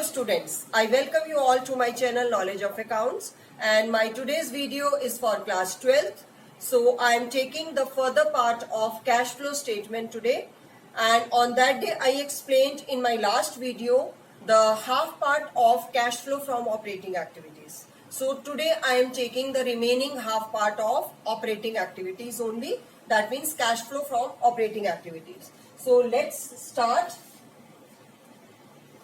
Hello students, I welcome you all to my channel Knowledge of Accounts, and my today's video is for class 12th. So I am taking the further part of cash flow statement today, and on that day I explained in my last video the half part of cash flow from operating activities. So today I am taking the remaining half part of operating activities only, that means cash flow from operating activities. So let's start.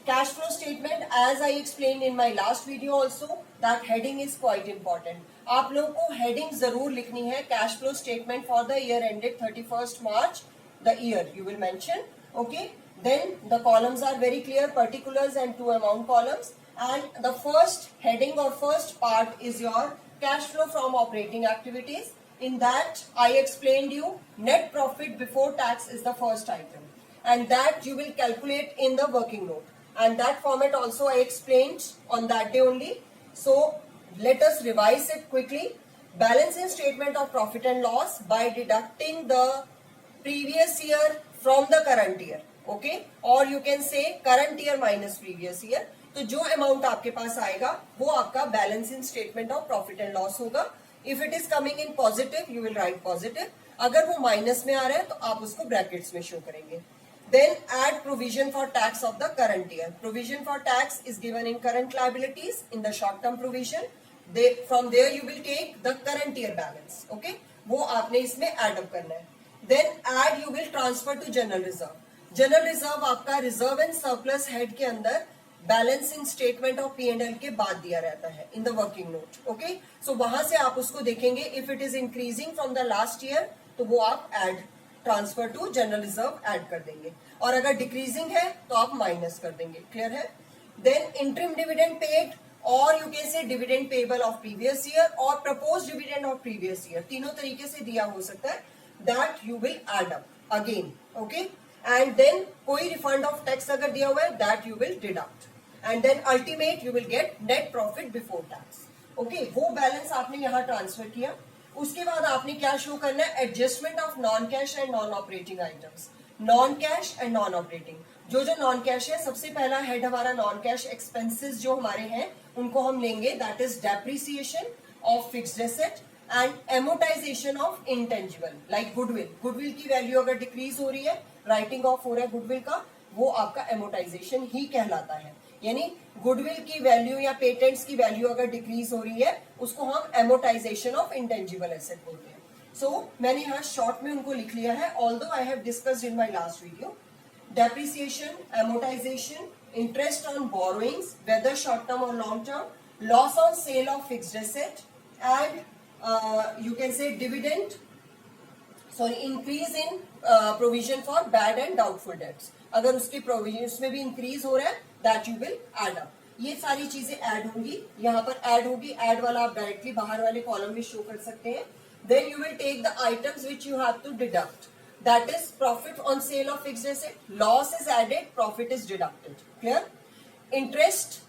Cash flow statement, as I explained in my last video also, that heading is quite important. आप लोगों को heading जरूर लिखनी है. Cash flow statement for the year ended 31st March, the year you will mention. Okay. Then the columns are very clear, particulars and two amount columns. And the first heading or first part is your cash flow from operating activities. In that I explained you net profit before tax is the first item, and that you will calculate in the working note. And that format also I explained on that day only. So let us revise it quickly. Balancing statement of profit and loss by deducting the previous year from the current year. Okay, or you can say current year minus previous year. तो जो amount आपके पास आएगा वो आपका balancing statement of profit and loss होगा. If it is coming in positive you will write positive. अगर वो minus में आ रहा है तो आप उसको ब्रैकेट्स में शो करेंगे. Then add provision for tax of the current year. Provision for tax is given in current liabilities in the short term provision. From there you will take the current year balance. Okay, वो आपने इसमें add up करना है. Then add you will transfer to general reserve. General reserve आपका reserve and surplus head के अंदर balancing statement of P&L के बाद दिया रहता है in the working note. Okay, so वहां से आप उसको देखेंगे. If it is increasing from the last year तो वो आप add transfer to general reserve add कर देंगे, और अगर डिक्रीजिंग है तो आप माइनस कर देंगे. क्लियर है? देन इंटरिम डिविडेंड पेड, और you can say dividend payable of previous year और propose dividend of previous year. तीनों तरीके से दिया हो सकता है. That you will add up again. Okay, and then कोई रिफंड ऑफ टैक्स अगर दिया हुआ है that you will deduct, and then ultimate you will get net profit before tax. Okay, वो बैलेंस आपने यहाँ ट्रांसफर किया. उसके बाद आपने क्या शो करना है? Adjustment of non cash and non operating items. Non cash and non operating, जो नॉन कैश है, सबसे पहला हेड हमारा नॉन कैश एक्सपेंसेस जो हमारे हैं उनको हम लेंगे. That is depreciation of fixed asset and amortisation of intangible like goodwill. Goodwill की वैल्यू अगर डिक्रीज हो रही है, राइटिंग ऑफ हो रहा है गुडविल का, वो आपका एमोटाइजेशन ही कहलाता है. यानी गुडविल की वैल्यू या पेटेंट्स की वैल्यू अगर डिक्रीज हो रही है उसको हम एमोटाइजेशन ऑफ इंटेंजिबल एसेट बोलते हैं. सो मैंने यहाँ शॉर्ट में उनको लिख लिया है, although I have discussed in my last video. Depreciation, amortisation, interest on borrowings whether short term और long term, loss on sale of fixed asset, and you can say dividend, sorry increase in provision for bad and doubtful debts. अगर उसकी provision उसमें भी increase हो रहा है that you will add up. ये सारी चीजें ऐड होंगी, यहाँ पर ऐड होगी. ऐड वाला आप डायरेक्टली बाहर वाले कॉलम में शो कर सकते हैं. Then you will take the items which you have to deduct. That is profit on sale of fixed asset, loss is added, profit is deducted. Clear? Interest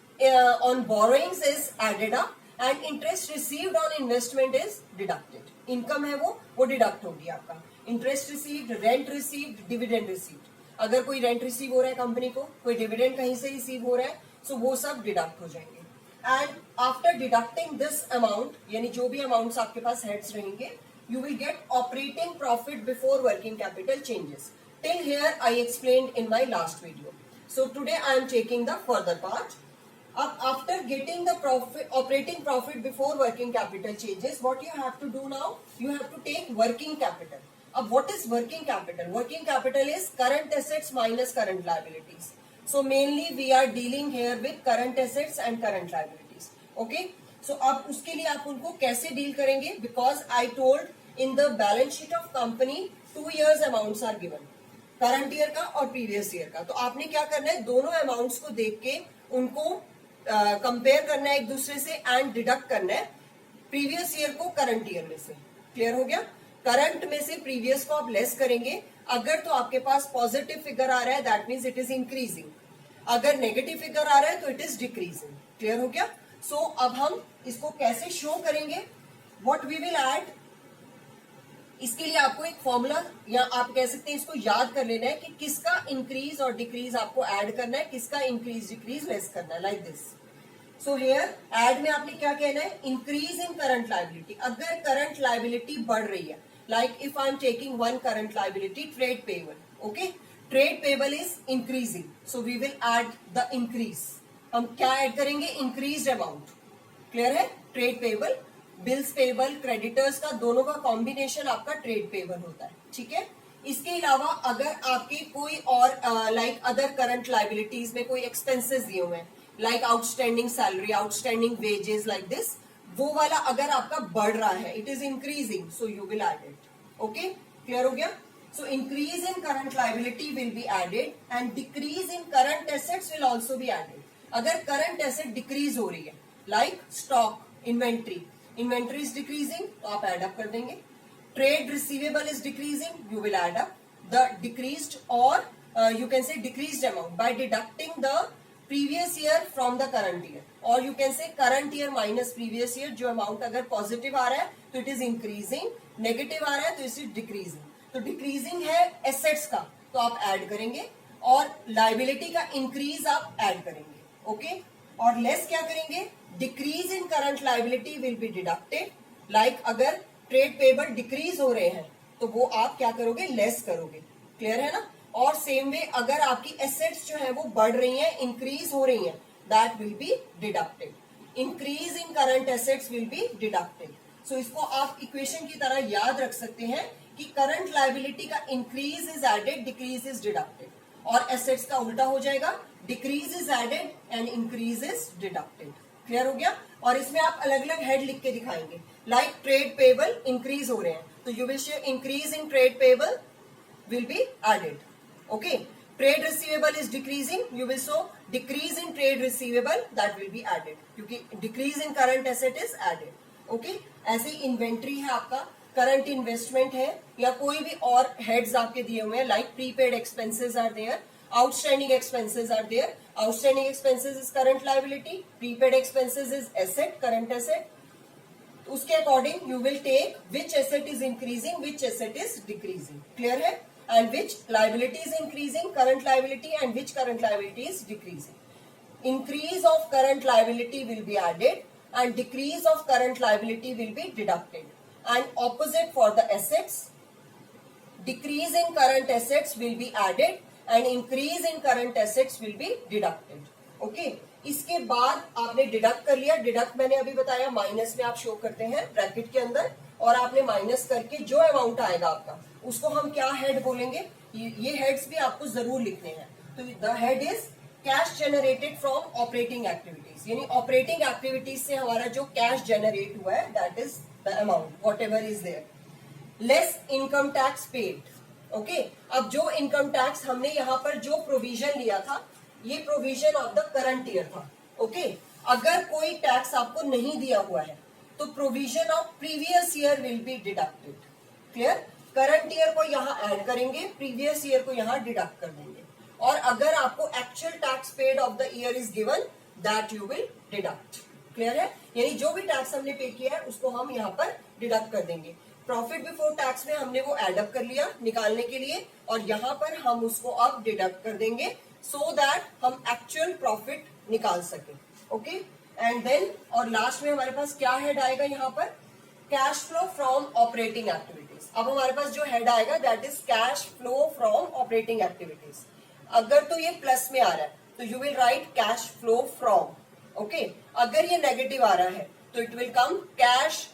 on borrowings is added up and interest received on investment is deducted. Income है वो deduct होगी आपका. Interest received, rent received, dividend received. अगर कोई rent receive हो रहा है company को, कोई डिविडेंड कहीं से रिसीव हो रहा है, सो वो सब डिडक्ट हो जाएंगे. And after deducting this amount, यानी जो भी अमाउंट्स आपके पास हेड्स रहेंगे, you will get operating profit before working capital changes. Till here I explained in my last video. So today I am taking the further part. अब after getting the profit, operating profit before working capital changes, what you have to do now? You have to take working capital. अब what is working capital? Working capital is current assets minus current liabilities. So mainly we are dealing here with current assets and current liabilities. Okay? So अब उसके लिए आप उनको कैसे deal करेंगे? Because I told in the balance sheet of company 2 years amounts are given. Current year का और previous year का. तो आपने क्या करना है? दोनों amounts को देख के उनको कंपेयर करना है एक दूसरे से एंड डिडक्ट करना है प्रीवियस ईयर को करंट ईयर में से. क्लियर हो गया? करंट में से प्रीवियस को आप लेस करेंगे. अगर तो आपके पास पॉजिटिव फिगर आ रहा है that means it is increasing. अगर नेगेटिव फिगर आ रहा है तो इट इज डिक्रीजिंग. क्लियर हो गया? सो अब हम इसको कैसे शो करेंगे? What we will add? इसके लिए आपको एक फॉर्मूला या आप कह सकते हैं इसको याद कर लेना है कि किसका इंक्रीज और डिक्रीज आपको ऐड करना है, किसका इंक्रीज डिक्रीज लेस करना है, like this. So here add में आपने क्या कहना है, इंक्रीज इन करंट लायबिलिटी. अगर करंट लायबिलिटी बढ़ रही है, like if I am taking one current liability, trade payable. Okay, trade payable is increasing, so we will add the increase. हम क्या ऐड करेंगे, इंक्रीज अमाउंट. क्लियर है, trade payable, bills payable, creditors का दोनों का कॉम्बिनेशन आपका trade payable होता है. ठीक है, इसके अलावा अगर आपके कोई और लाइक अदर करंट लायबिलिटीज में कोई एक्सपेंसेस दिए हुए हैं, like outstanding salary, outstanding wages, like this, वो वाला अगर आपका बढ़ रहा है, it is increasing, so you will add it. Okay, clear हो गया. So increase in current liability will be added and decrease in current assets will also be added. अगर करंट एसेट डिक्रीज हो रही है, like stock, inventory, inventory is decreasing, तो आप add up कर देंगे. Trade receivable is decreasing, you will add up the decreased और you can say decreased amount by deducting the previous year from the current year, और you can say current year minus previous year. जो अमाउंट अगर positive आ रहा है तो it is increasing, negative आ रहा है तो इट इज डिक्रीजिंग. तो डिक्रीजिंग है एसेट्स का, तो आप ऐड करेंगे, और लायबिलिटी का इंक्रीज आप ऐड करेंगे. ओके, और लेस क्या करेंगे, decrease in current liability will be deducted. Like अगर ट्रेड पेबल डिक्रीज हो रहे हैं तो वो आप क्या करोगे, लेस करोगे. क्लियर है ना. और सेम वे अगर आपकी एसेट्स जो है वो बढ़ रही हैं, इंक्रीज हो रही हैं, that will be deducted. Increase in current assets will be deducted. So इसको आप इक्वेशन की तरह याद रख सकते हैं कि करंट लायबिलिटी का increase is added, decrease is deducted, और एसेट्स का उल्टा हो जाएगा, decrease is added and increase is deducted. Clear हो गया. और इसमें आप अलग अलग हेड लिख के दिखाएंगे, लाइक ट्रेड पेबल इंक्रीज हो रहे हैं, तो you will show increase in trade payable will be added. Okay, trade receivable is decreasing, you will show decrease in trade receivable, that will be added, क्योंकि decrease in current asset is added. Okay, ऐसे inventory है आपका, current investment है, या कोई भी और heads आपके दिए हुए हैं, like prepaid expenses are there, outstanding expenses are there. Outstanding expenses is current liability, prepaid expenses is asset, current asset. उसके according you will take which asset is increasing, which asset is decreasing. Clear है. And which liability is increasing, current liability, and which current liability is decreasing. Increase of current liability will be added and decrease of current liability will be deducted. And opposite for the assets, decrease in current assets will be added and increase in current assets will be deducted. Okay, इसके बाद आपने deduct कर लिया. Deduct मैंने अभी बताया minus में आप शो करते हैं ब्रैकेट के अंदर, और आपने माइनस करके जो अमाउंट आएगा आपका उसको हम क्या हेड बोलेंगे, ये हेड्स भी आपको जरूर लिखने हैं. तो the head is cash generated from operating activities, यानी ऑपरेटिंग एक्टिविटीज से हमारा जो कैश जनरेट हुआ है, that is the amount whatever is there. Less income tax paid. Okay, अब जो इनकम टैक्स हमने यहाँ पर जो प्रोविजन लिया था, ये provision of the current year था. ओके, अगर कोई टैक्स आपको नहीं दिया हुआ है तो provision of previous year will be deducted. Clear. Current year को यहाँ ऐड करेंगे, प्रीवियस ईयर को यहाँ डिडक्ट कर देंगे, और अगर आपको actual tax paid of the year is given, that you will deduct. Clear है, यानी जो भी टैक्स हमने पे किया है उसको हम यहाँ पर डिडक्ट कर देंगे. प्रॉफिट बिफोर टैक्स में हमने वो एड अप कर लिया निकालने के लिए, और यहाँ पर हम उसको अब डिडक्ट कर देंगे, सो दैट हम एक्चुअल प्रॉफिट निकाल सके. ओके, एंड देन और लास्ट में हमारे पास क्या हेड आएगा यहाँ पर, cash flow from operating activities. अब हमारे पास जो हेड आएगा that is cash flow from operating activities. अगर तो ये प्लस में आ रहा है तो you will right cash flow from. Okay, अगर ये नेगेटिव आ रहा है तो it will come cash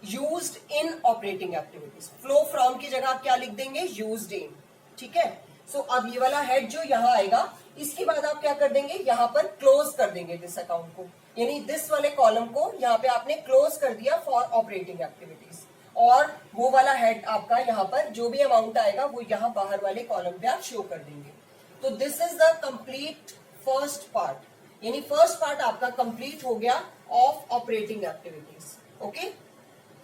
used in operating activities. Flow from की जगह आप क्या लिख देंगे, यूज्ड इन. ठीक है. सो अब ये वाला हेड जो यहाँ आएगा, इसके बाद आप क्या कर देंगे, यहाँ पर क्लोज कर देंगे दिस अकाउंट को, यानी दिस वाले कॉलम को यहाँ पे आपने क्लोज कर दिया फॉर ऑपरेटिंग एक्टिविटीज, और वो वाला हेड आपका यहाँ पर जो भी अमाउंट आएगा वो यहाँ बाहर वाले कॉलम पे आप शो कर देंगे. तो this is the complete first part, यानी फर्स्ट पार्ट आपका कंप्लीट हो गया of operating activities. Okay,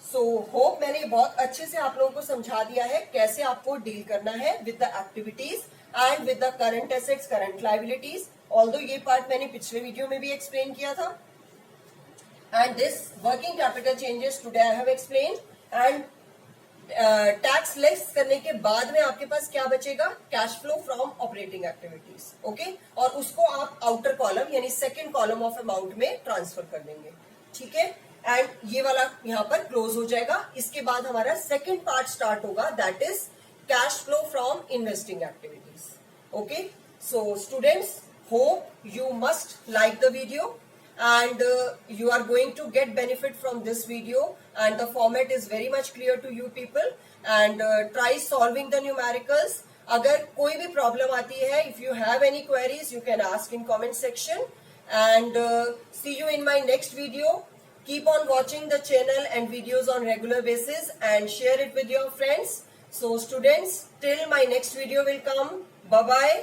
so hope मैंने बहुत अच्छे से आप लोगों को समझा दिया है कैसे आपको डील करना है with the activities and with the current assets, current liabilities. Although ये पार्ट मैंने पिछले वीडियो में भी एक्सप्लेन किया था. And this working capital changes today I have explain, and tax less करने के बाद में आपके पास क्या बचेगा, cash flow from operating activities, okay, और उसको आप आउटर कॉलम यानी सेकंड कॉलम ऑफ अमाउंट में ट्रांसफर कर देंगे, ठीक है। एंड ये वाला यहाँ पर क्लोज हो जाएगा। इसके बाद हमारा सेकंड पार्ट स्टार्ट होगा, that is cash flow from investing activities, okay. So students, hope you must like the video and you are going to get benefit from this video, and the format is very much clear to you people, and try solving the numericals. अगर कोई भी problem आती है, if you have any queries you can ask in comment section, and see you in my next video. Keep on watching the channel and videos on regular basis and share it with your friends. So students, till my next video will come, bye bye.